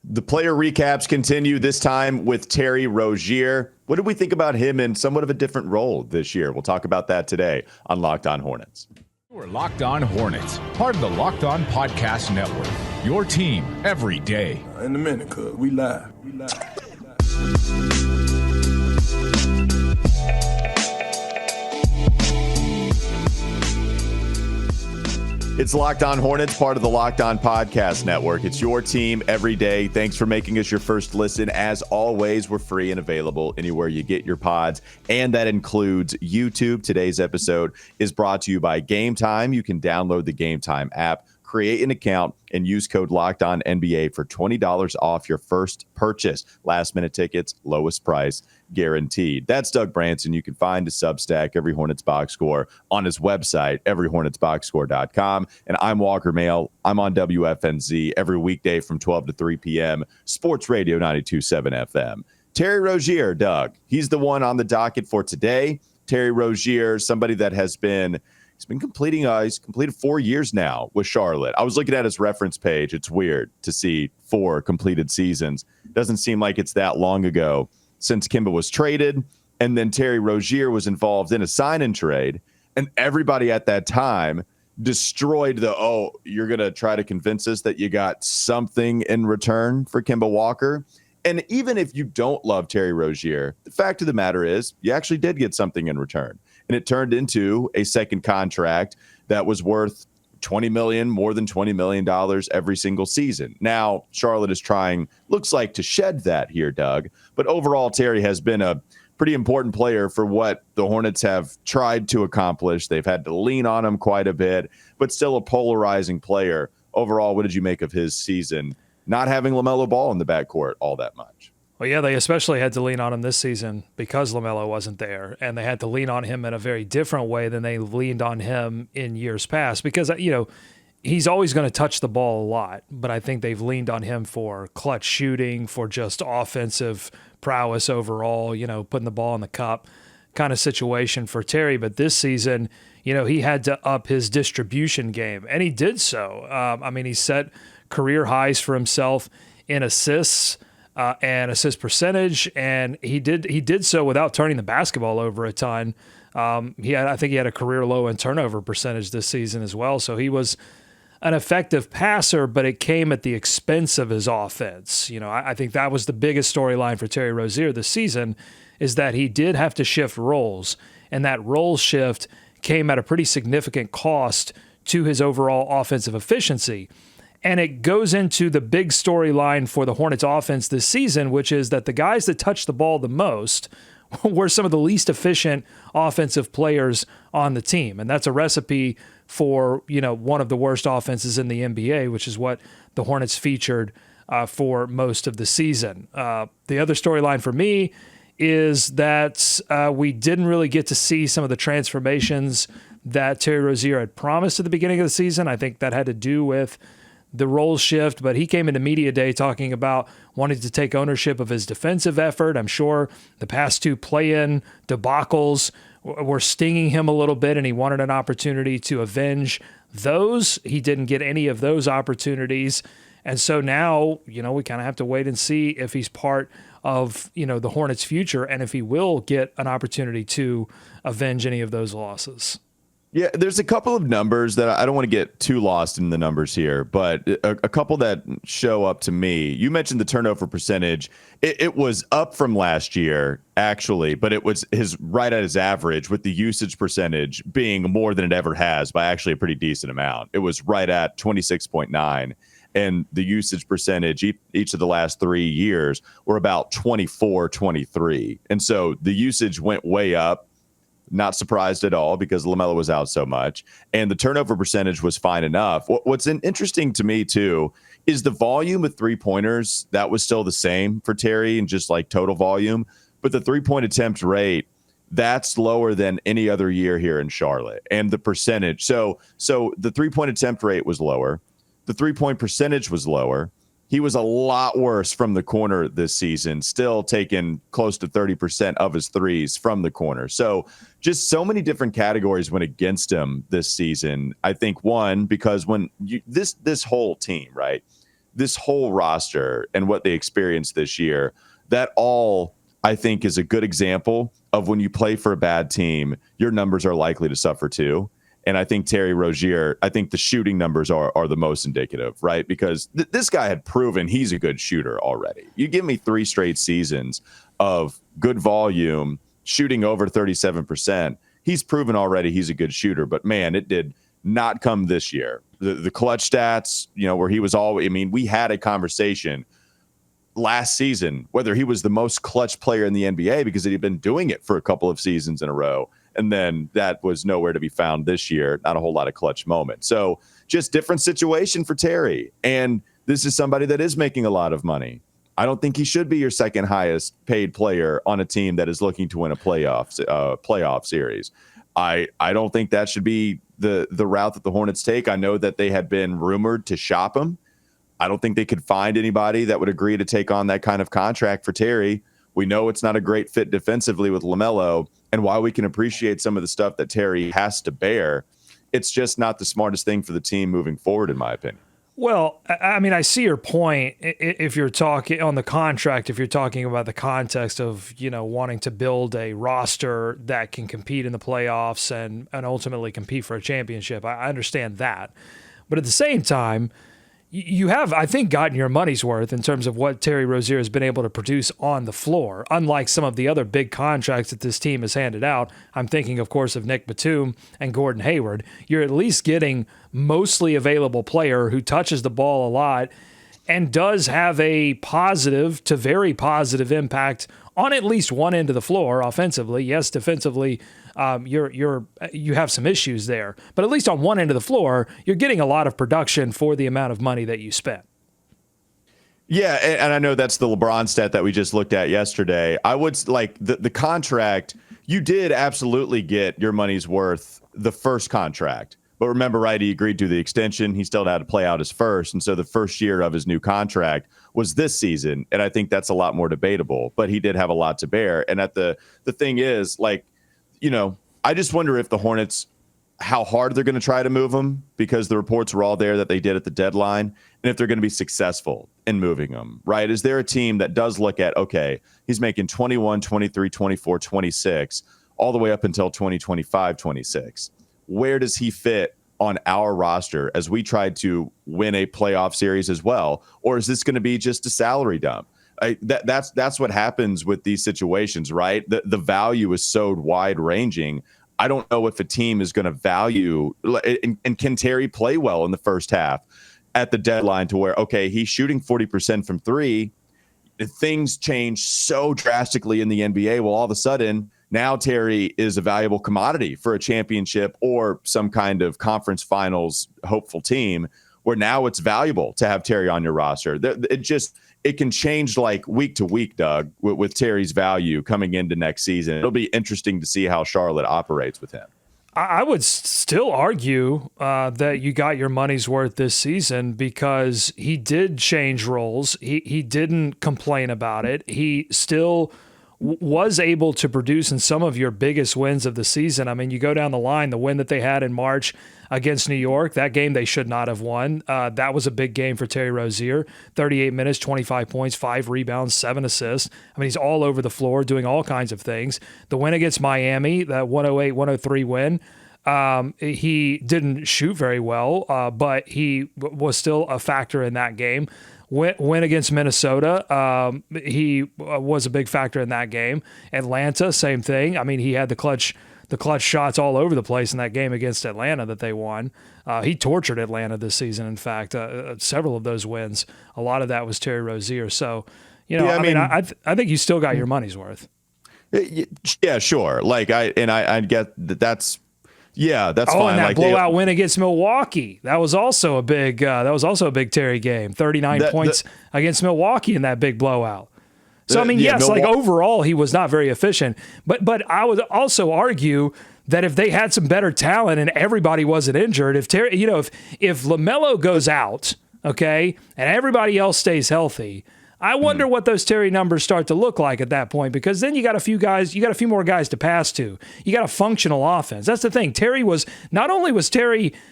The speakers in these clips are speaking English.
The player recaps continue, this time with Terry Rozier. What did we think about him in somewhat of a different role this year? We'll talk about that today on Locked On Hornets. We're Locked On Hornets, part of the Locked On Podcast Network. Your team every day. In a minute, cuz we live. It's Locked On Hornets, part of the Locked On Podcast Network. It's your team every day. Thanks for making us your first listen. As always, we're free and available anywhere you get your pods, and that includes YouTube. Today's episode is brought to you by Game Time. You can download the Game Time app, create an account, and use code LOCKEDONNBA for $20 off your first purchase. Last-minute tickets, lowest price guaranteed. That's Doug Branson. You can find a Substack, Every Hornets Boxscore, on his website, everyhornetsboxscore.com. And I'm Walker Mail. I'm on WFNZ every weekday from 12 to 3 p.m. Sports Radio 92.7 FM. Terry Rozier, Doug, he's the one on the docket for today. Terry Rozier, somebody that has been he's completed 4 years now with Charlotte. I was looking at his reference page. It's weird to see 4 completed seasons. Doesn't seem like it's that long ago since Kemba was traded, and then Terry Rozier was involved in a sign-and trade, and everybody at that time destroyed you're going to try to convince us that you got something in return for Kemba Walker. And even if you don't love Terry Rozier, the fact of the matter is you actually did get something in return. And it turned into a second contract that was worth more than $20 million every single season. Now, Charlotte is trying, looks like, to shed that here, Doug. But overall, Terry has been a pretty important player for what the Hornets have tried to accomplish. They've had to lean on him quite a bit, but still a polarizing player. Overall, what did you make of his season, not having LaMelo Ball in the backcourt all that much? Well, yeah, they especially had to lean on him this season because LaMelo wasn't there, and they had to lean on him in a very different way than they leaned on him in years past because, he's always going to touch the ball a lot, but I think they've leaned on him for clutch shooting, for just offensive prowess overall, putting the ball in the cup kind of situation for Terry. But this season, he had to up his distribution game, and he did so. He set career highs for himself in assists, and assist percentage, and he did so without turning the basketball over a ton. I think he had a career low in turnover percentage this season as well. So he was an effective passer, but it came at the expense of his offense. I think that was the biggest storyline for Terry Rozier this season, is that he did have to shift roles, and that role shift came at a pretty significant cost to his overall offensive efficiency. And it goes into the big storyline for the Hornets offense this season, which is that the guys that touched the ball the most were some of the least efficient offensive players on the team. And that's a recipe for, one of the worst offenses in the NBA, which is what the Hornets featured for most of the season. The other storyline for me is that we didn't really get to see some of the transformations that Terry Rozier had promised at the beginning of the season. I think that had to do with the role shift, but he came into media day talking about wanting to take ownership of his defensive effort. I'm sure the past 2 play-in debacles were stinging him a little bit, and he wanted an opportunity to avenge those. He didn't get any of those opportunities. And so now, we kind of have to wait and see if he's part of, the Hornets' future and if he will get an opportunity to avenge any of those losses. Yeah, there's a couple of numbers that I don't want to get too lost in the numbers here, but a couple that show up to me. You mentioned the turnover percentage. It was up from last year, actually, but it was right at his average, with the usage percentage being more than it ever has by actually a pretty decent amount. It was right at 26.9, and the usage percentage each of the last 3 years were about 24, 23. And so the usage went way up. Not surprised at all because LaMelo was out so much, and the turnover percentage was fine enough. What's interesting to me, too, is the volume of three-pointers. That was still the same for Terry and just like total volume, but the three-point attempt rate, that's lower than any other year here in Charlotte. And the percentage, so the three-point attempt rate was lower. The three-point percentage was lower. He was a lot worse from the corner this season, still taking close to 30% of his threes from the corner. So just so many different categories went against him this season. I think, one, because when this whole team, right, this whole roster and what they experienced this year, that all I think is a good example of when you play for a bad team, your numbers are likely to suffer too. And I think Terry Rozier, I think the shooting numbers are the most indicative, right? Because this guy had proven he's a good shooter already. You give me 3 straight seasons of good volume, shooting over 37%. He's proven already he's a good shooter. But, man, it did not come this year. The clutch stats, where he was always – I mean, we had a conversation last season whether he was the most clutch player in the NBA because he'd been doing it for a couple of seasons in a row. And then that was nowhere to be found this year. Not a whole lot of clutch moments. So just different situation for Terry. And this is somebody that is making a lot of money. I don't think he should be your second highest paid player on a team that is looking to win a playoff series. I don't think that should be the route that the Hornets take. I know that they had been rumored to shop him. I don't think they could find anybody that would agree to take on that kind of contract for Terry. We know it's not a great fit defensively with LaMelo, and while we can appreciate some of the stuff that Terry has to bear, it's just not the smartest thing for the team moving forward, in my opinion. Well, I mean, I see your point. If you're talking on the contract, if you're talking about the context of, wanting to build a roster that can compete in the playoffs and ultimately compete for a championship, I understand that. But at the same time, you have, I think, gotten your money's worth in terms of what Terry Rozier has been able to produce on the floor, unlike some of the other big contracts that this team has handed out. I'm thinking, of course, of Nick Batum and Gordon Hayward. You're at least getting mostly available player who touches the ball a lot and does have a positive to very positive impact on at least one end of the floor offensively. Yes, defensively, you have some issues there, but at least on one end of the floor, you're getting a lot of production for the amount of money that you spent. Yeah, and I know that's the LeBron stat that we just looked at yesterday. I would like the contract. You did absolutely get your money's worth the first contract. But remember, right, he agreed to the extension. He still had to play out his first. And so the first year of his new contract was this season. And I think that's a lot more debatable. But he did have a lot to bear. And the thing is, I just wonder if the Hornets, how hard they're going to try to move him, because the reports were all there that they did at the deadline, and if they're going to be successful in moving him, right? Is there a team that does look at, okay, he's making 21, 23, 24, 26, all the way up until 2025, 26. Where does he fit on our roster as we try to win a playoff series as well? Or is this going to be just a salary dump? That's what happens with these situations, right? The value is so wide ranging. I don't know if a team is going to value, and can Terry play well in the first half at the deadline to where, okay, he's shooting 40% from three. Things change so drastically in the NBA. Well, all of a sudden, now Terry is a valuable commodity for a championship or some kind of conference finals hopeful team, where now it's valuable to have Terry on your roster. It can change like week to week, Doug, with Terry's value coming into next season. It'll be interesting to see how Charlotte operates with him. I would still argue that you got your money's worth this season, because he did change roles. He didn't complain about it. He still was able to produce in some of your biggest wins of the season. I mean, you go down the line, the win that they had in March against New York, that game they should not have won. That was a big game for Terry Rozier. 38 minutes, 25 points, 5 rebounds, 7 assists. I mean, he's all over the floor doing all kinds of things. The win against Miami, that 108-103 win, he didn't shoot very well, but he was still a factor in that game. Win against Minnesota, he was a big factor in that game. Atlanta, same thing. I mean, he had the clutch shots all over the place in that game against Atlanta that they won. He tortured Atlanta this season. In fact, several of those wins, a lot of that was Terry Rozier. So, I think you still got your money's worth. Yeah, sure. I get that. That's fine. And that blowout win against Milwaukee, that was also a big Terry game. 39 points against Milwaukee in that big blowout. So overall he was not very efficient. But I would also argue that if they had some better talent and everybody wasn't injured, if Terry, if LaMelo goes out, okay, and everybody else stays healthy, I wonder what those Terry numbers start to look like at that point, because then you got a few more guys to pass to. You got a functional offense. That's the thing. Terry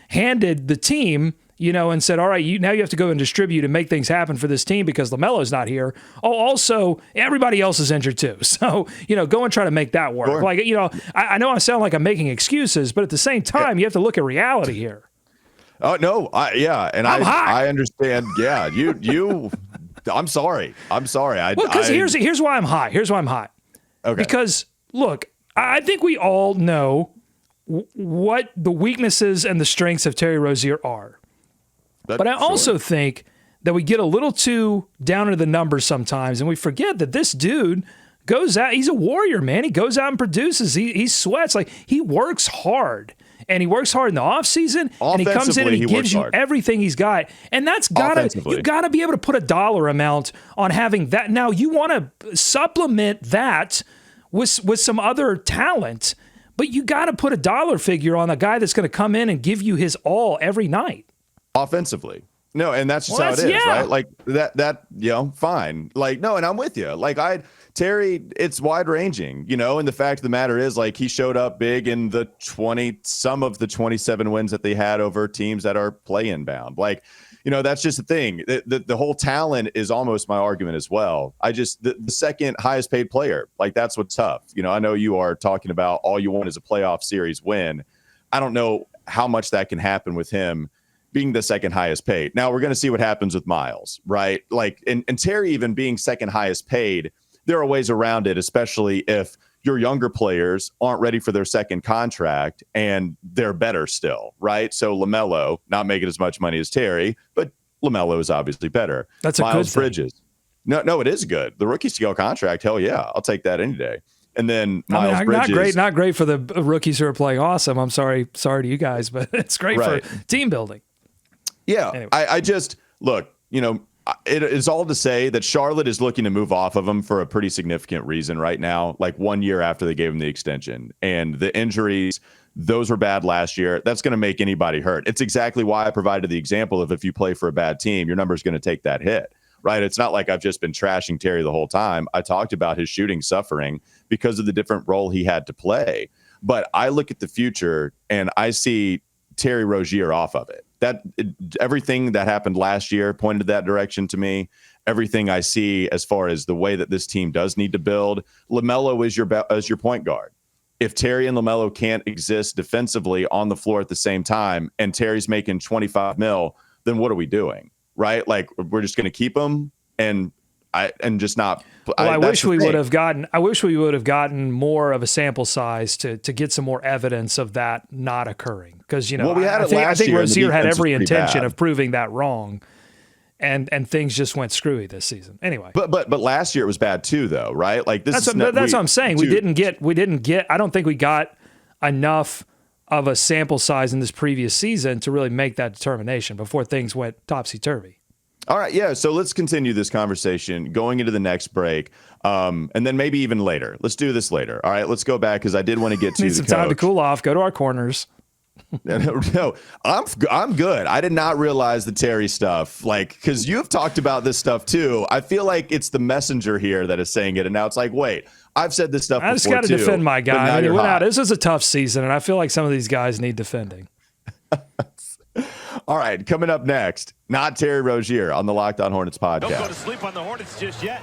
handed the team and said, all right, now you have to go and distribute and make things happen for this team because LaMelo's not here. Oh, also, everybody else is injured too. So, go and try to make that work. Sure. I know I sound like I'm making excuses, but at the same time, you have to look at reality here. Oh, no. I understand. Yeah, you I'm sorry. Because here's why I'm high. Okay. Because, look, I think we all know what the weaknesses and the strengths of Terry Rozier are. But I also think that we get a little too down into the numbers sometimes, and we forget that this dude goes out. He's a warrior, man. He goes out and produces. He sweats. Like, he works hard. And he works hard in the offseason, and he comes in and he gives you everything he's got. And that's you gotta be able to put a dollar amount on having that. Now, you want to supplement that with some other talent, but you got to put a dollar figure on a guy that's going to come in and give you his all every night. Offensively. No, and that's just how it is, right? Like that, fine. Like, no, and I'm with you. Like, Terry, it's wide ranging, and the fact of the matter is, like, he showed up big in some of the 27 wins that they had over teams that are play-in bound. Like, that's just the thing. The whole talent is almost my argument as well. The second highest paid player, like, that's what's tough. I know you are talking about all you want is a playoff series win. I don't know how much that can happen with him being the second highest paid. Now we're going to see what happens with Miles, right? Like, and Terry even being second highest paid, there are ways around it, especially if your younger players aren't ready for their second contract and they're better still, right? So LaMelo not making as much money as Terry, but LaMelo is obviously better. That's a Miles good Bridges. No, it is good. The rookie scale contract, hell yeah, I'll take that any day. And then Miles Bridges. Not great for the rookies who are playing awesome. I'm sorry to you guys, but it's great for team building. Yeah, anyway. I just look, it is all to say that Charlotte is looking to move off of him for a pretty significant reason right now, like 1 year after they gave him the extension. And the injuries, those were bad last year. That's going to make anybody hurt. It's exactly why I provided the example of if you play for a bad team, your number is going to take that hit, right? It's not like I've just been trashing Terry the whole time. I talked about his shooting suffering because of the different role he had to play. But I look at the future and I see Terry Rozier off of it. Everything that happened last year pointed that direction to me. Everything I see as far as the way that this team does need to build, LaMelo is your point guard. If Terry and LaMelo can't exist defensively on the floor at the same time, and Terry's making $25 million, then what are we doing, right? Like, we're just going to keep him and just not. Well, I wish we would have gotten more of a sample size to get some more evidence of that not occurring. Because I think Rozier had every intention of proving that wrong, and things just went screwy this season. Anyway, but last year it was bad too, though, right? Like that's what I'm saying. We didn't get. I don't think we got enough of a sample size in this previous season to really make that determination before things went topsy-turvy. All right, yeah. So let's continue this conversation going into the next break, and then maybe even later. Let's do this later. All right, let's go back because I did want to get to need some time to cool off. Go to our corners. No, I'm good. I did not realize the Terry stuff, like, because you've talked about this stuff too. I feel like it's the messenger here that is saying it, and now it's like, wait, I've said this stuff before too. I just got to defend my guy. He went out. This is a tough season, and I feel like some of these guys need defending. All right, coming up next, not Terry Rozier on the Locked On Hornets podcast. Don't go to sleep on the Hornets just yet.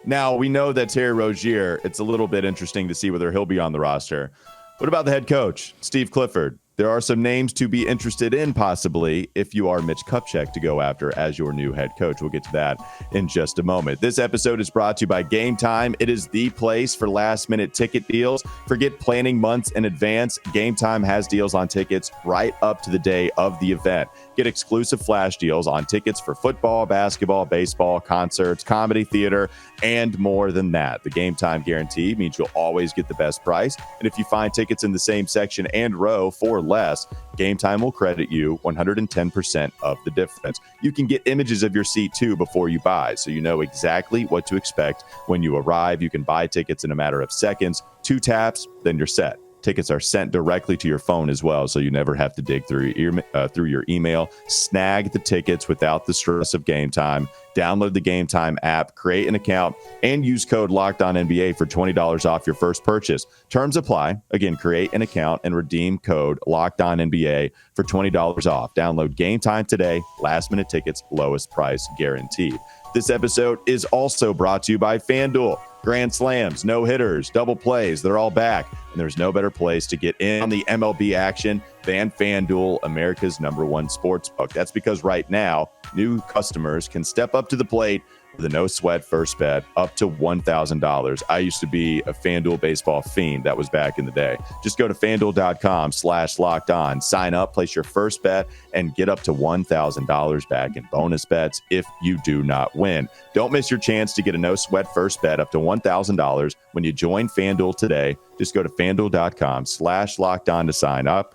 Now, we know that Terry Rozier, it's a little bit interesting to see whether he'll be on the roster. What about the head coach, Steve Clifford? There are some names to be interested in, possibly, if you are Mitch Kupchak to go after as your new head coach. We'll get to that in just a moment. This episode is brought to you by Game Time. It is the place for last-minute ticket deals. Forget planning months in advance. Game Time has deals on tickets right up to the day of the event. Get exclusive flash deals on tickets for football, basketball, baseball, concerts, comedy, theater, and more than that. The Game Time guarantee means you'll always get the best price. And if you find tickets in the same section and row for less, Game Time will credit you 110% of the difference. You can get images of your seat too before you buy, so you know exactly what to expect when you arrive. You can buy tickets in a matter of seconds. 2 taps, then you're set. Tickets are sent directly to your phone as well, so you never have to dig through your email. Snag the tickets without the stress of Game Time. Download the Game Time app, create an account, and use code LOCKEDONNBA for $20 off your first purchase. Terms apply. Again, create an account and redeem code LOCKEDONNBA for $20 off. Download Game Time today. Last-minute tickets, lowest price guaranteed. This episode is also brought to you by FanDuel. Grand slams, no hitters, double plays, they're all back. And there's no better place to get in on the MLB action than FanDuel, America's #1 sportsbook. That's because right now, new customers can step up to the plate with a no-sweat first bet up to $1,000. I used to be a FanDuel baseball fiend. That was back in the day. Just go to FanDuel.com/lockedon, sign up, place your first bet, and get up to $1,000 back in bonus bets if you do not win. Don't miss your chance to get a no-sweat first bet up to $1,000 when you join FanDuel today. Just go to FanDuel.com/lockedon to sign up.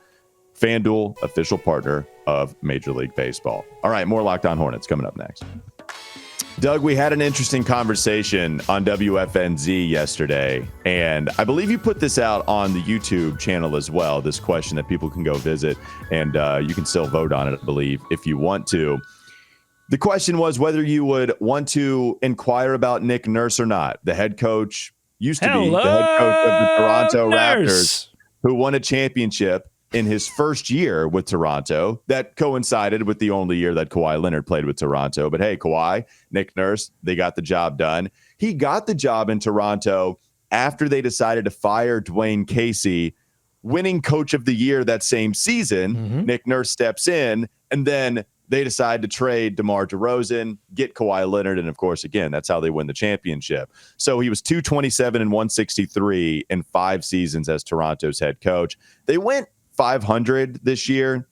FanDuel, official partner of Major League Baseball. All right, more Locked On Hornets coming up next. Doug, we had an interesting conversation on WFNZ yesterday, and I believe you put this out on the YouTube channel as well, this question that people can go visit, and you can still vote on it, I believe, if you want to. The question was whether you would want to inquire about Nick Nurse or not. The head coach used to be the head coach of the Toronto Raptors, who won a championship in his first year with Toronto. That coincided with the only year that Kawhi Leonard played with Toronto. But hey, Kawhi, Nick Nurse, they got the job done. He got the job in Toronto after they decided to fire Dwayne Casey, winning coach of the year that same season. Mm-hmm. Nick Nurse steps in, and then they decide to trade DeMar DeRozan, get Kawhi Leonard, and of course, again, that's how they win the championship. So he was 227 and 163 in 5 seasons as Toronto's head coach. They went 500 this year.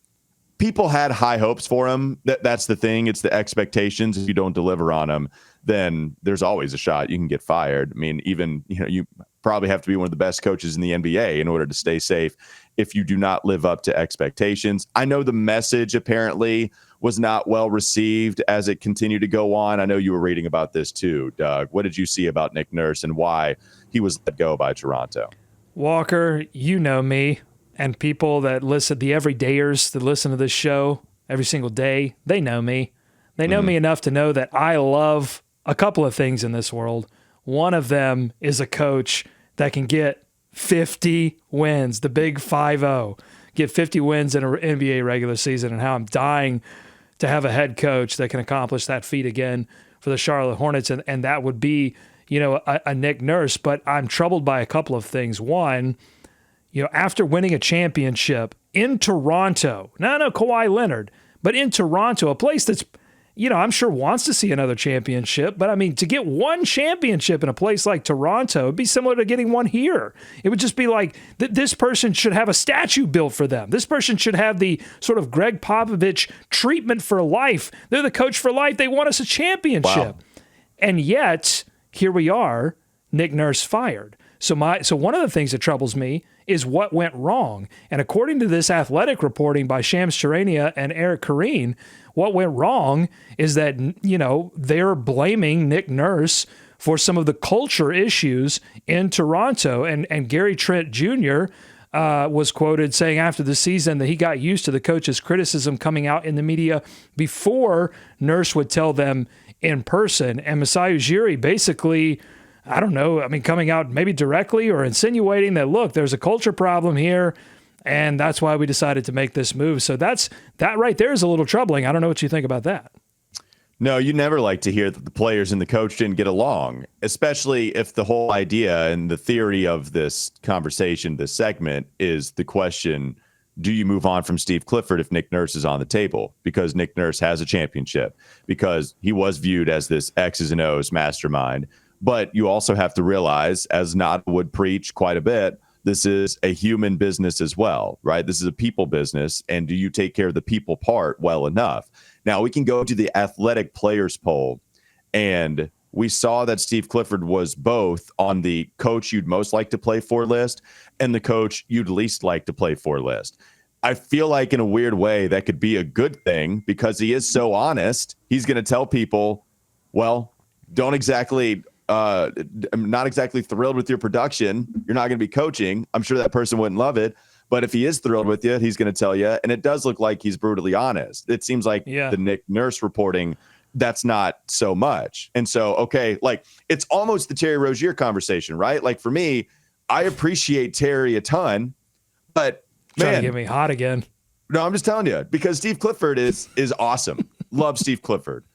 People had high hopes for him. That's the thing. It's the expectations. If you don't deliver on them, then there's always a shot you can get fired. I mean, even, you probably have to be one of the best coaches in the NBA in order to stay safe if you do not live up to expectations. I know the message apparently was not well received as it continued to go on. I know you were reading about this too, Doug. What did you see about Nick Nurse and why he was let go by Toronto? Walker, you know me. And people that listen, the everydayers that listen to this show every single day, they know me. They know me enough to know that I love a couple of things in this world. One of them is a coach that can get 50 wins, the big 5-0, get 50 wins in an NBA regular season, and how I'm dying to have a head coach that can accomplish that feat again for the Charlotte Hornets. And that would be, a Nick Nurse. But I'm troubled by a couple of things. One, after winning a championship in Toronto, no, Kawhi Leonard, but in Toronto, a place that's, I'm sure wants to see another championship. But I mean, to get one championship in a place like Toronto, it'd be similar to getting one here. It would just be like this person should have a statue built for them. This person should have the sort of Greg Popovich treatment for life. They're the coach for life. They won us a championship. Wow. And yet, here we are, Nick Nurse fired. So one of the things that troubles me is what went wrong. And according to this athletic reporting by Shams Charania and Eric Kareen, what went wrong is that, they're blaming Nick Nurse for some of the culture issues in Toronto. And Gary Trent Jr. Was quoted saying after the season that he got used to the coach's criticism coming out in the media before Nurse would tell them in person. And Masai Ujiri basically, I don't know, coming out maybe directly or insinuating that, look, there's a culture problem here, and that's why we decided to make this move. So that right there is a little troubling. I don't know what you think about that. No, you never like to hear that the players and the coach didn't get along, especially if the whole idea and the theory of this conversation, this segment, is the question, do you move on from Steve Clifford if Nick Nurse is on the table? Because Nick Nurse has a championship, because he was viewed as this X's and O's mastermind. But you also have to realize, as Nod would preach quite a bit, this is a human business as well, right? This is a people business. And do you take care of the people part well enough? Now, we can go to the athletic players poll, and we saw that Steve Clifford was both on the coach you'd most like to play for list and the coach you'd least like to play for list. I feel like in a weird way that could be a good thing because he is so honest. He's going to tell people, well, don't exactly not exactly thrilled with your production, you're not going to be coaching. I'm sure that person wouldn't love it. But if he is thrilled with you, he's going to tell you. And it does look like he's brutally honest. It seems like the Nick Nurse reporting, that's not so much. And so, okay, like it's almost the Terry Rozier conversation, right? Like for me, I appreciate Terry a ton, but trying to get me hot again. No, I'm just telling you, because Steve Clifford is awesome. Love Steve Clifford.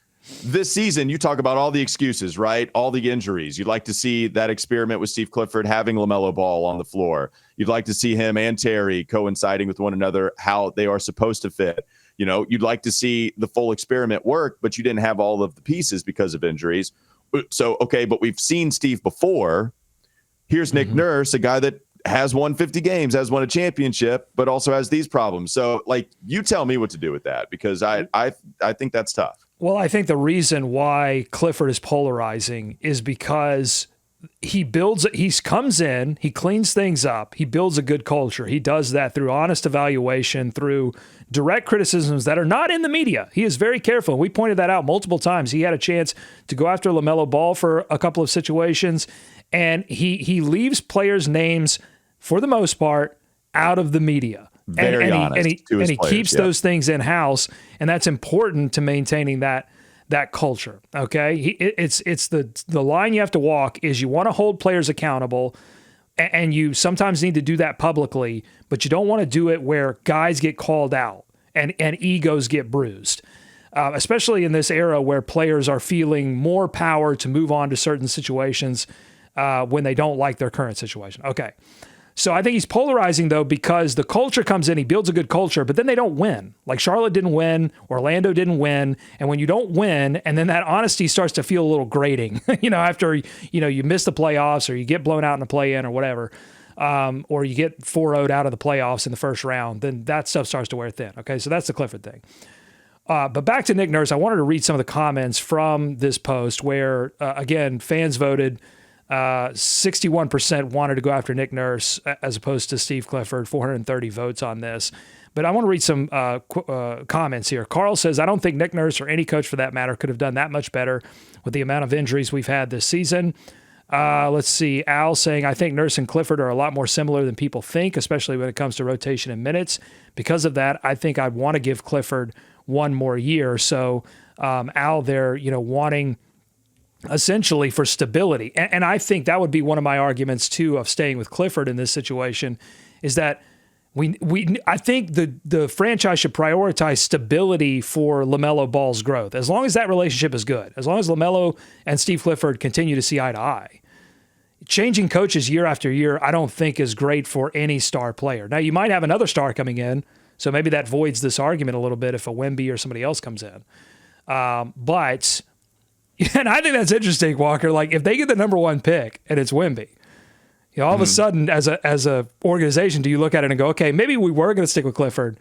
This season, you talk about all the excuses, right? All the injuries. You'd like to see that experiment with Steve Clifford having LaMelo Ball on the floor. You'd like to see him and Terry coinciding with one another, how they are supposed to fit. You know, you'd like to see the full experiment work, but you didn't have all of the pieces because of injuries. So, okay, but we've seen Steve before. Here's Nick Nurse, a guy that has won 50 games, has won a championship, but also has these problems. So, like, you tell me what to do with that, because I think that's tough. Well, I think the reason why Clifford is polarizing is because he comes in, he cleans things up, he builds a good culture. He does that through honest evaluation, through direct criticisms that are not in the media. He is very careful. We pointed that out multiple times. He had a chance to go after LaMelo Ball for a couple of situations, and he leaves players' names, for the most part, out of the media. Very honest. And he keeps those things in house, and that's important to maintaining that culture. Okay, it's the line you have to walk is you want to hold players accountable, and you sometimes need to do that publicly, but you don't want to do it where guys get called out and egos get bruised. Especially in this era where players are feeling more power to move on to certain situations when they don't like their current situation. Okay. So I think he's polarizing, though, because the culture comes in, he builds a good culture, but then they don't win. Like Charlotte didn't win, Orlando didn't win. And when you don't win, and then that honesty starts to feel a little grating, after, you miss the playoffs or you get blown out in the play-in or whatever, or you get 4-0'd out of the playoffs in the first round, then that stuff starts to wear thin. Okay, so that's the Clifford thing. But back to Nick Nurse, I wanted to read some of the comments from this post where, again, fans voted. 61% wanted to go after Nick Nurse as opposed to Steve Clifford, 430 votes on this. But I want to read some comments here. Carl says, I don't think Nick Nurse or any coach for that matter could have done that much better with the amount of injuries we've had this season. Let's see. Al saying, I think Nurse and Clifford are a lot more similar than people think, especially when it comes to rotation and minutes. Because of that, I think I'd want to give Clifford one more year. So Al there, wanting essentially for stability. And I think that would be one of my arguments too of staying with Clifford in this situation, is that I think the franchise should prioritize stability for LaMelo Ball's growth. As long as that relationship is good, as long as LaMelo and Steve Clifford continue to see eye to eye. Changing coaches year after year, I don't think is great for any star player. Now, you might have another star coming in, so maybe that voids this argument a little bit if a Wemby or somebody else comes in. And I think that's interesting, Walker. Like, if they get the number one pick and it's Wemby, all of a sudden, as a organization, do you look at it and go, okay, maybe we were going to stick with Clifford,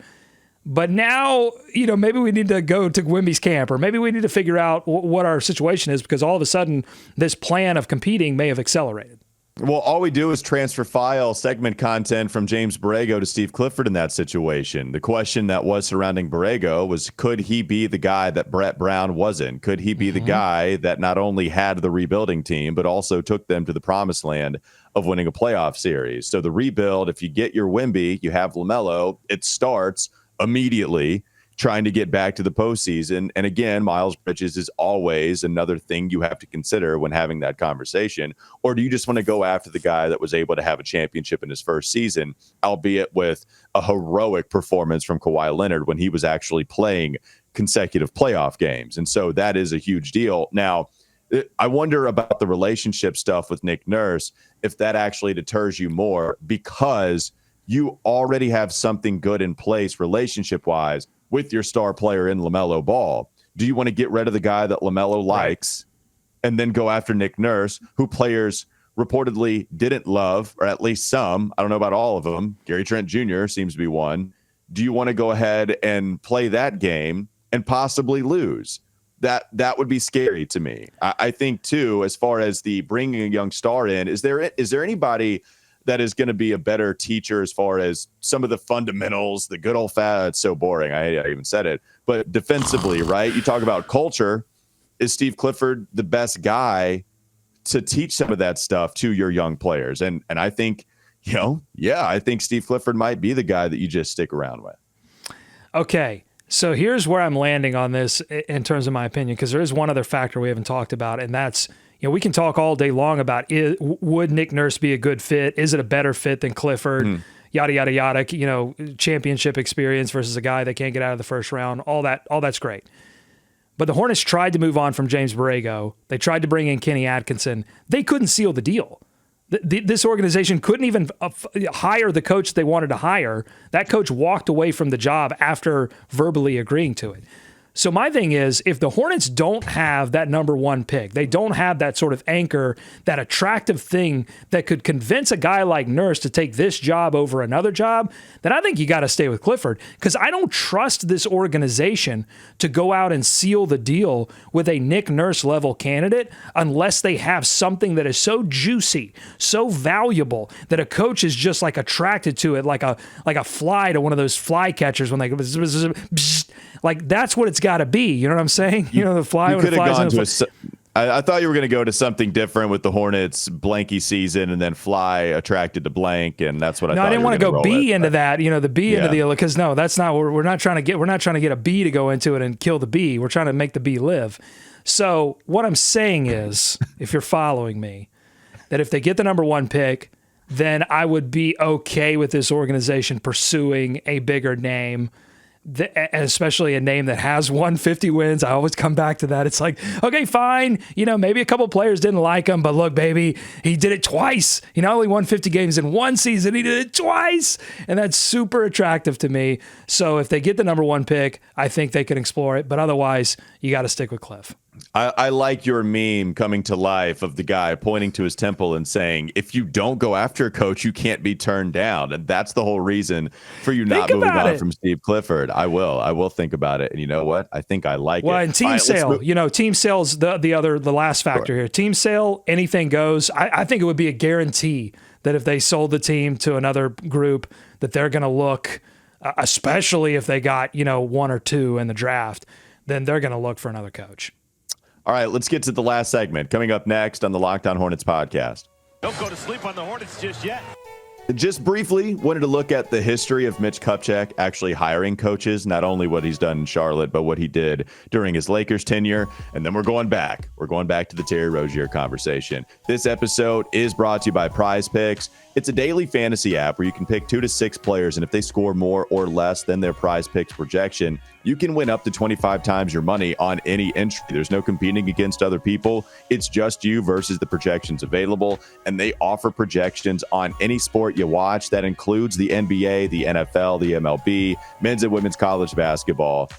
but now, maybe we need to go to Wemby's camp, or maybe we need to figure out what our situation is, because all of a sudden, this plan of competing may have accelerated. Well, all we do is transfer file segment content from James Borrego to Steve Clifford in that situation. The question that was surrounding Borrego was, could he be the guy that Brett Brown wasn't? Could he be the guy that not only had the rebuilding team, but also took them to the promised land of winning a playoff series? So the rebuild, if you get your Wemby, you have LaMelo, it starts immediately trying to get back to the postseason. And again, Miles Bridges is always another thing you have to consider when having that conversation. Or do you just want to go after the guy that was able to have a championship in his first season, albeit with a heroic performance from Kawhi Leonard when he was actually playing consecutive playoff games? And so that is a huge deal. Now, I wonder about the relationship stuff with Nick Nurse, if that actually deters you more, because you already have something good in place relationship-wise with your star player in LaMelo Ball. Do you want to get rid of the guy that LaMelo likes and then go after Nick Nurse, who players reportedly didn't love, or at least some? I don't know about all of them. Gary Trent Jr. seems to be one. Do you want to go ahead and play that game and possibly lose? That would be scary to me. I think, too, as far as the bringing a young star in, is there anybody that is going to be a better teacher as far as some of the fundamentals, the good old fat? It's so boring. I even said it. But defensively, right? You talk about culture. Is Steve Clifford the best guy to teach some of that stuff to your young players. And I think, I think Steve Clifford might be the guy that you just stick around with. Okay. So here's where I'm landing on this in terms of my opinion, because there is one other factor we haven't talked about, and that's, we can talk all day long about would Nick Nurse be a good fit? Is it a better fit than Clifford? Yada, yada, yada, championship experience versus a guy that can't get out of the first round. All that's great. But the Hornets tried to move on from James Borrego. They tried to bring in Kenny Atkinson. They couldn't seal the deal. This organization couldn't even hire the coach they wanted to hire. That coach walked away from the job after verbally agreeing to it. So my thing is, if the Hornets don't have that number one pick, they don't have that sort of anchor, that attractive thing that could convince a guy like Nurse to take this job over another job, then I think you got to stay with Clifford, because I don't trust this organization to go out and seal the deal with a Nick Nurse level candidate unless they have something that is so juicy, so valuable that a coach is just like attracted to it, like a fly to one of those fly catchers when they go, like that's what it's got to be. You know what I'm saying? The fly. You could have gone to I thought you were going to go to something different with the Hornets blanky season and then fly attracted to blank, and that's what I thought. No, I didn't want to go B into that. The B into the, because no, that's not what we're not trying to get. We're not trying to get a B to go into it and kill the B. We're trying to make the B live. So what I'm saying is, if you're following me, that if they get the number one pick, then I would be okay with this organization pursuing a bigger name. Especially a name that has won 50 wins. I always come back to that. It's like, okay, fine. Maybe a couple players didn't like him, but look, baby, he did it twice. He not only won 50 games in one season, he did it twice. And that's super attractive to me. So if they get the number one pick, I think they can explore it. But otherwise, you got to stick with Cliff. I like your meme coming to life of the guy pointing to his temple and saying, if you don't go after a coach, you can't be turned down. And that's the whole reason for you not moving on from Steve Clifford. I will think about it. And you know what? I think I like it. Well, and team sale, team sale's the last factor here. Team sale, anything goes. I think it would be a guarantee that if they sold the team to another group, that they're going to look, especially if they got, one or two in the draft, then they're going to look for another coach. All right, let's get to the last segment. Coming up next on the Locked On Hornets podcast. Don't go to sleep on the Hornets just yet. Just briefly, wanted to look at the history of Mitch Kupchak actually hiring coaches, not only what he's done in Charlotte, but what he did during his Lakers tenure. And then we're going back. We're going back to the Terry Rozier conversation. This episode is brought to you by PrizePicks. It's a daily fantasy app where you can pick 2 to 6 players, and if they score more or less than their PrizePicks projection, you can win up to 25 times your money on any entry. There's no competing against other people. It's just you versus the projections available, and they offer projections on any sport you watch. That includes the NBA, the NFL, the MLB, men's and women's college basketball,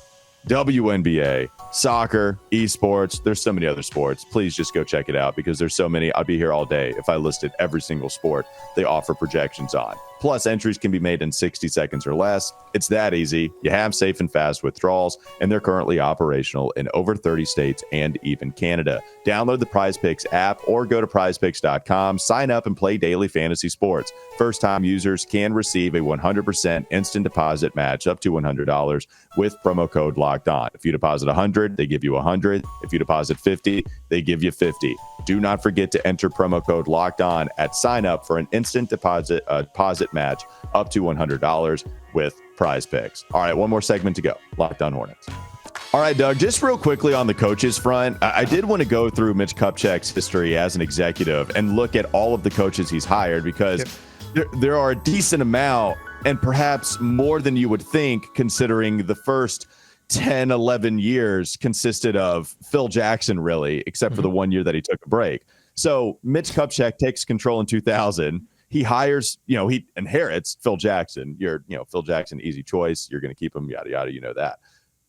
WNBA, soccer, esports. There's so many other sports. Please just go check it out because there's so many. I'd be here all day if I listed every single sport they offer projections on. Plus, entries can be made in 60 seconds or less. It's that easy. You have safe and fast withdrawals, and they're currently operational in over 30 states and even Canada. Download the PrizePicks app or go to prizepicks.com. Sign up and play daily fantasy sports. First-time users can receive a 100% instant deposit match up to $100 with promo code Locked On. If you deposit $100, they give you $100. If you deposit $50, they give you $50. Do not forget to enter promo code Locked On at sign up for an instant deposit match up to $100 with PrizePicks. All right, one more segment to go. Locked On Hornets. All right, Doug, just real quickly on the coaches front, I did want to go through Mitch Kupchak's history as an executive and look at all of the coaches he's hired because there are a decent amount and perhaps more than you would think considering the first 10, 11 years consisted of Phil Jackson, really, except for the 1 year that he took a break. So Mitch Kupchak takes control in 2000. He hires, he inherits Phil Jackson. Phil Jackson, easy choice. You're going to keep him, yada, yada, that.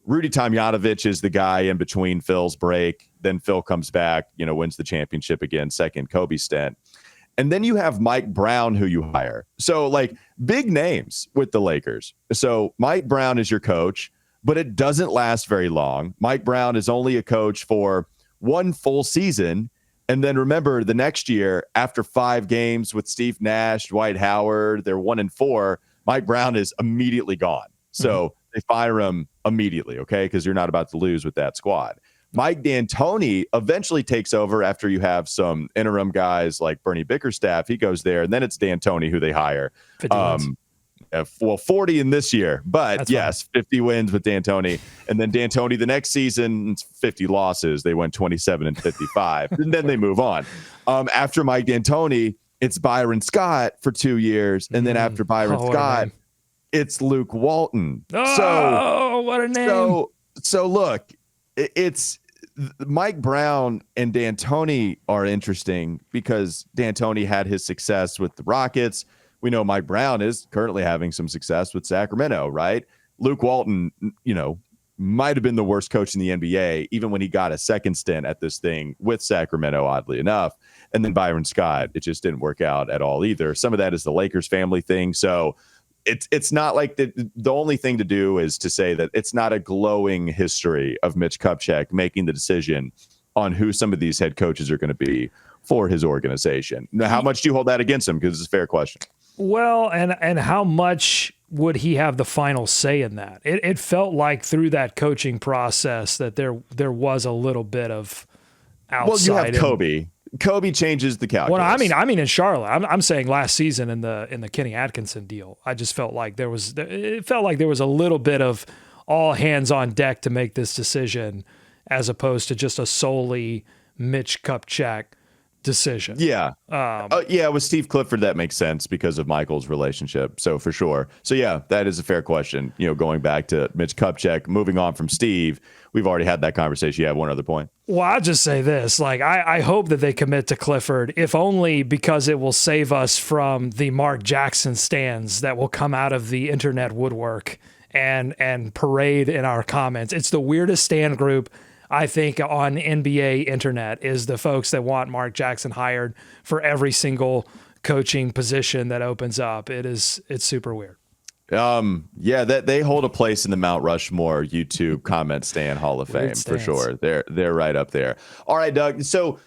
Rudy Tomjanovich is the guy in between Phil's break. Then Phil comes back, wins the championship again, second Kobe stint. And then you have Mike Brown, who you hire. So, big names with the Lakers. So Mike Brown is your coach, but it doesn't last very long. Mike Brown is only a coach for one full season. And then remember, the next year, after 5 games with Steve Nash, Dwight Howard, they're 1-4. Mike Brown is immediately gone. So they fire him immediately, okay? Because you're not about to lose with that squad. Mike D'Antoni eventually takes over after you have some interim guys like Bernie Bickerstaff. He goes there, and then it's D'Antoni who they hire. 40 in this year, but That's yes, fine. 50 wins with D'Antoni. And then D'Antoni the next season, it's 50 losses. They went 27 and 55, and then they move on. After Mike D'Antoni, it's Byron Scott for 2 years. And then after Byron Scott, it's Luke Walton. Oh, what a name. So look, it's Mike Brown and D'Antoni are interesting because D'Antoni had his success with the Rockets. We know Mike Brown is currently having some success with Sacramento, right? Luke Walton, might have been the worst coach in the NBA, even when he got a second stint at this thing with Sacramento, oddly enough. And then Byron Scott, it just didn't work out at all either. Some of that is the Lakers family thing. So it's not like the only thing to do is to say that it's not a glowing history of Mitch Kupchak making the decision on who some of these head coaches are going to be for his organization. Now, how much do you hold that against him? Because it's a fair question. Well, and how much would he have the final say in that? It felt like through that coaching process that there was a little bit of outside. Well, you have Kobe. Kobe changes the calculus. Well, I mean in Charlotte. I'm saying last season in the Kenny Atkinson deal, I just felt like there was a little bit of all hands on deck to make this decision, as opposed to just a solely Mitch Kupchak decision. Yeah. With Steve Clifford, that makes sense because of Michael's relationship. So for sure. So yeah, that is a fair question. Going back to Mitch Kupchak, moving on from Steve, we've already had that conversation. You have one other point. Well, I'll just say this. I hope that they commit to Clifford, if only because it will save us from the Mark Jackson stands that will come out of the internet woodwork and parade in our comments. It's the weirdest stand group I think on NBA internet is the folks that want Mark Jackson hired for every single coaching position that opens up. It's super weird. That they hold a place in the Mount Rushmore YouTube comment stand Hall of Fame for sure. They're right up there. All right, Doug. So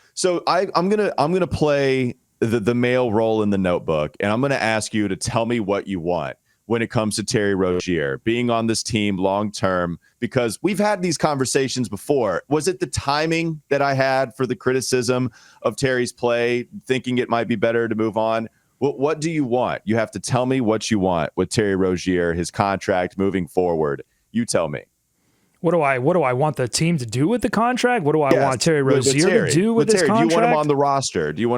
I'm gonna play the male role in the notebook, and I'm gonna ask you to tell me what you want when it comes to Terry Rozier being on this team long term, because we've had these conversations before. Was it the timing that I had for the criticism of Terry's play, thinking it might be better to move on? What do you want? You have to tell me what you want with Terry Rozier, his contract moving forward. You tell me. What do I want the team to do with the contract? What do I want Terry Rozier to do with his contract? Do you want him on the roster? Do you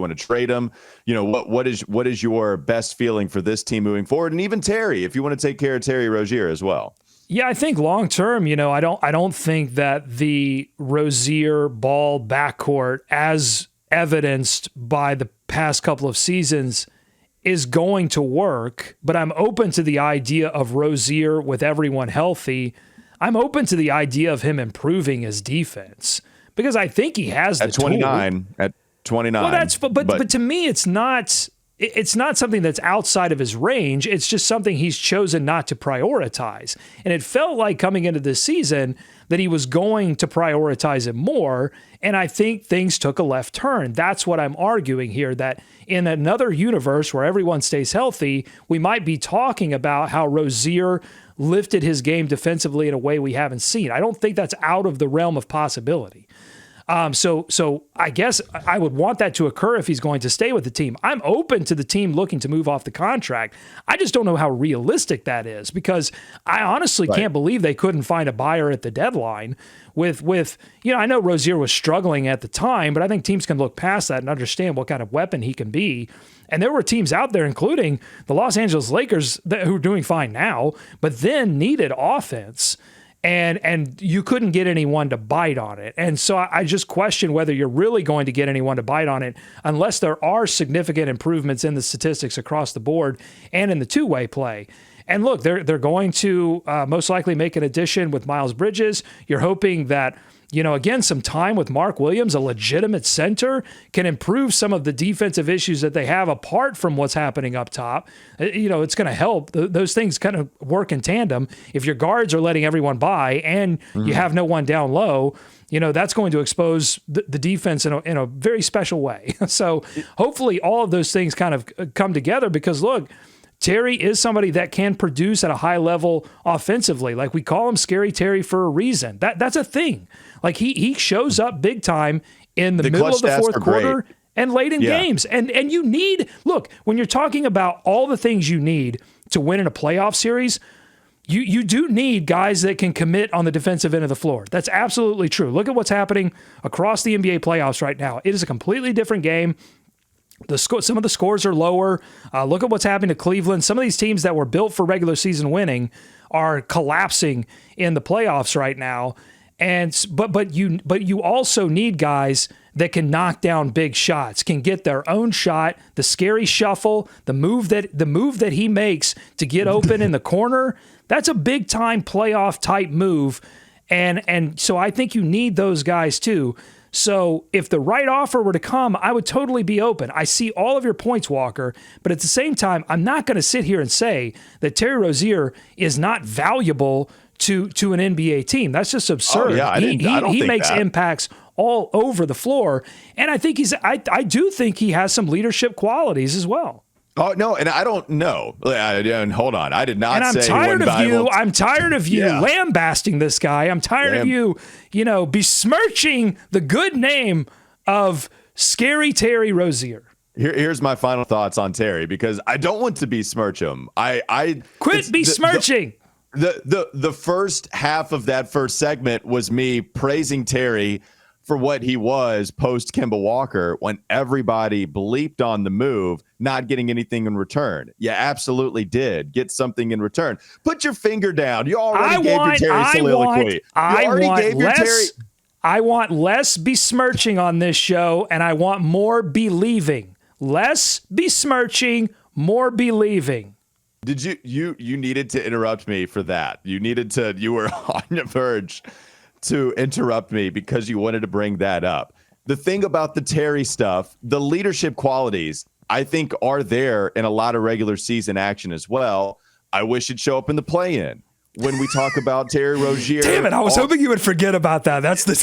want to trade him? What is your best feeling for this team moving forward? And even Terry, if you want to take care of Terry Rozier as well. Yeah, I think long term, I don't think that the Rozier Ball backcourt, as evidenced by the past couple of seasons, is going to work. But I'm open to the idea of Rozier with everyone healthy. I'm open to the idea of him improving his defense because I think he has the at 29. Tool. At 29. Well, but to me, it's not something that's outside of his range. It's just something he's chosen not to prioritize. And it felt like coming into this season that he was going to prioritize it more. And I think things took a left turn. That's what I'm arguing here, that in another universe where everyone stays healthy, we might be talking about how Rozier lifted his game defensively in a way we haven't seen. I don't think that's out of the realm of possibility. So I guess I would want that to occur if he's going to stay with the team. I'm open to the team looking to move off the contract. I just don't know how realistic that is because I honestly can't believe they couldn't find a buyer at the deadline with I know Rozier was struggling at the time, but I think teams can look past that and understand what kind of weapon he can be. And there were teams out there, including the Los Angeles Lakers, who are doing fine now, but then needed offense. And you couldn't get anyone to bite on it. And so I just question whether you're really going to get anyone to bite on it unless there are significant improvements in the statistics across the board and in the two-way play. And look, they're going to most likely make an addition with Miles Bridges. You're hoping that, again, some time with Mark Williams, a legitimate center, can improve some of the defensive issues that they have apart from what's happening up top. It's going to help. Those things kind of work in tandem. If your guards are letting everyone by and you have no one down low, that's going to expose the defense in a very special way. So hopefully all of those things kind of come together because, look, Terry is somebody that can produce at a high level offensively. Like, we call him Scary Terry for a reason. That's a thing. Like, he shows up big time in the middle of the fourth quarter and late in games. And you need, look, when you're talking about all the things you need to win in a playoff series, you do need guys that can commit on the defensive end of the floor. That's absolutely true. Look at what's happening across the NBA playoffs right now. It is a completely different game. Some of the scores are lower. Look at what's happening to Cleveland. Some of these teams that were built for regular season winning are collapsing in the playoffs right now. But you also need guys that can knock down big shots, can get their own shot, the scary shuffle, the move that he makes to get open in the corner. That's a big time playoff type move. And so I think you need those guys too. So if the right offer were to come, I would totally be open. I see all of your points, Walker, but at the same time, I'm not going to sit here and say that Terry Rozier is not valuable to an NBA team. That's just absurd. Oh, yeah, he makes impacts all over the floor, and I think I do think he has some leadership qualities as well. Oh, no, and I don't know. And hold on. I did not say I'm tired of you lambasting this guy. I'm tired of you, besmirching the good name of Scary Terry Rozier. Here's my final thoughts on Terry, because I don't want to besmirch him. Quit besmirching. The first half of that first segment was me praising Terry for what he was post Kemba Walker, when everybody bleeped on the move, not getting anything in return. You absolutely did get something in return. Put your finger down. You already gave your Terry soliloquy. I want less besmirching on this show, and I want more believing. Less besmirching, more believing. Did you needed to interrupt me for that? You were on the verge to interrupt me because you wanted to bring that up. The thing about the Terry stuff, the leadership qualities, I think are there in a lot of regular season action as well. I wish it'd show up in the play-in. When we talk about Terry Rozier. Damn it, I was hoping you would forget about that. That's the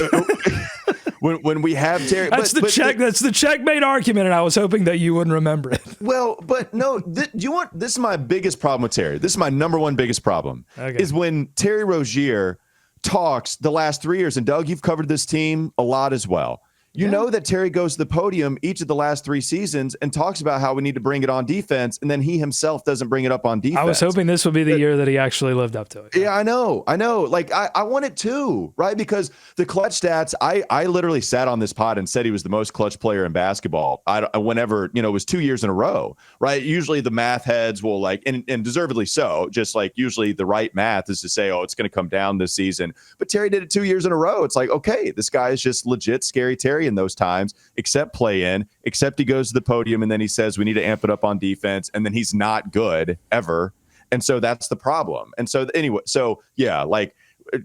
when we have Terry. That's the checkmate argument, and I was hoping that you wouldn't remember it. Well, but no, this is my biggest problem with Terry. This is my number one biggest problem, is when Terry Rozier talks the last 3 years, and Doug, you've covered this team a lot as well. You know that Terry goes to the podium each of the last 3 seasons and talks about how we need to bring it on defense, and then he himself doesn't bring it up on defense. I was hoping this would be the year that he actually lived up to it. Yeah, I know. Like, I want it too, right? Because the clutch stats, I literally sat on this pod and said he was the most clutch player in basketball. Whenever, it was 2 years in a row, right? Usually the math heads will and deservedly so, just like usually the right math is to say, oh, it's going to come down this season. But Terry did it 2 years in a row. It's like, okay, this guy is just legit Scary Terry in those times, except he goes to the podium and then he says we need to amp it up on defense, and then he's not good ever. And so that's the problem. And so anyway,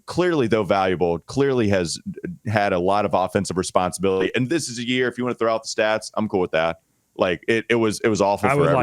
clearly though valuable, clearly has had a lot of offensive responsibility. And this is a year, if you want to throw out the stats, I'm cool with that. Like it was awful for everybody.